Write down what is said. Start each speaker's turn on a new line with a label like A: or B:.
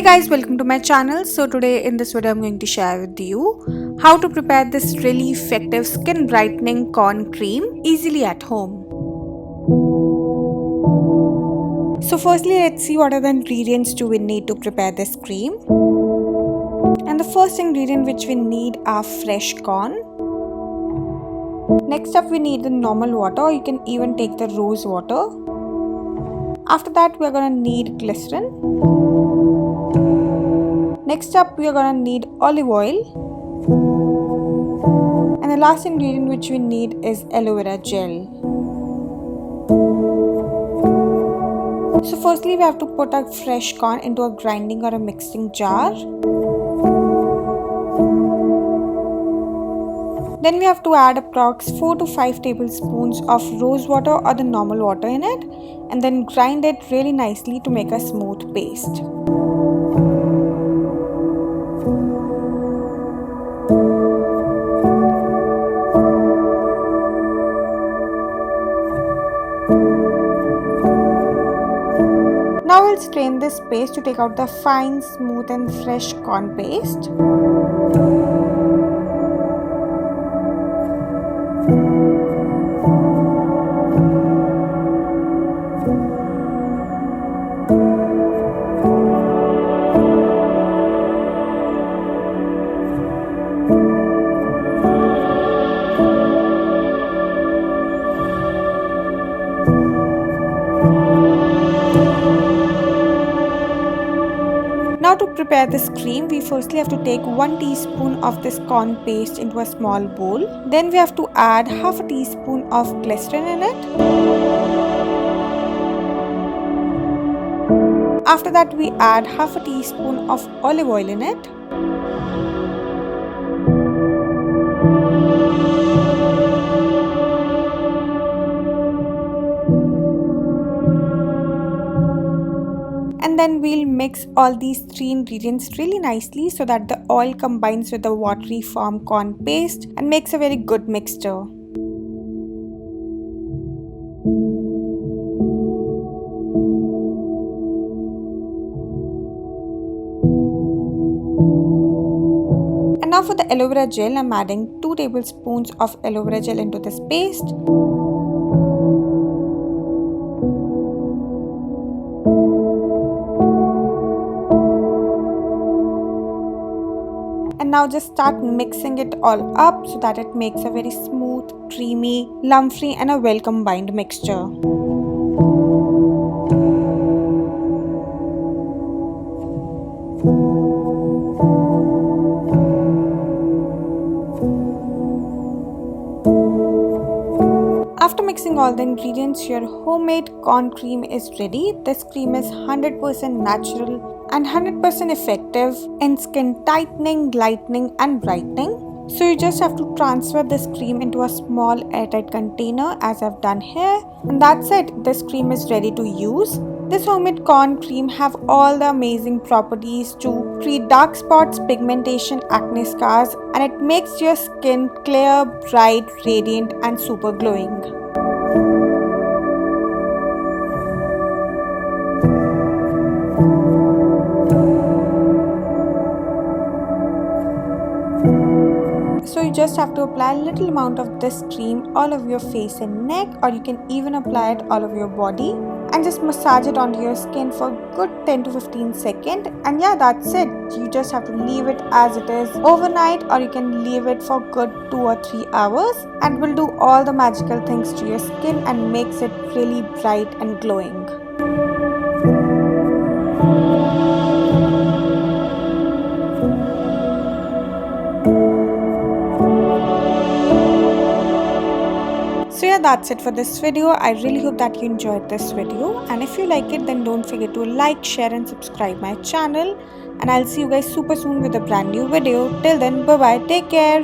A: Guys, welcome to my channel. So today in this video I'm going to share with you how to prepare this really effective skin brightening corn cream easily at home. So firstly, let's see what are the ingredients do we need to prepare this cream. And the first ingredient which we need are fresh corn. Next up we need the normal water, or you can even take the rose water. After that we are going to need glycerin. Next up we are going to need olive oil. And the last ingredient which we need is aloe vera gel. So firstly we have to put our fresh corn into a grinding or a mixing jar. Then we have to add approx 4 to 5 tablespoons of rose water or the normal water in it, and then grind it really nicely to make a smooth paste. Now we'll strain this paste to take out the fine, smooth and fresh corn paste. Now to prepare this cream, we firstly have to take 1 teaspoon of this corn paste into a small bowl. Then we have to add half a teaspoon of glycerin in it. After that we add half a teaspoon of olive oil in it. And then we'll mix all these 3 ingredients really nicely so that the oil combines with the watery form corn paste and makes a very good mixture. And now for the aloe vera gel, I'm adding 2 tablespoons of aloe vera gel into this paste. And now just start mixing it all up so that it makes a very smooth, creamy, lump-free and a well combined mixture. After mixing all the ingredients, your homemade corn cream is ready. This cream is 100% natural and 100% effective in skin tightening, lightening and brightening. So you just have to transfer this cream into a small airtight container as I've done here, and that's it. This cream is ready to use. This homemade corn cream have all the amazing properties to treat dark spots, pigmentation, acne scars, and it makes your skin clear, bright, radiant and super glowing. So you just have to apply a little amount of this cream all over your face and neck, or you can even apply it all over your body and just massage it onto your skin for a good 10 to 15 seconds. And yeah, that's it. You just have to leave it as it is overnight, or you can leave it for good 2 or 3 hours, and will do all the magical things to your skin and makes it really bright and glowing. So yeah, that's it for this video. I really hope that you enjoyed this video, and if you like it, then don't forget to like, share and subscribe my channel, and I'll see you guys super soon with a brand new video. Till then, bye bye, take care.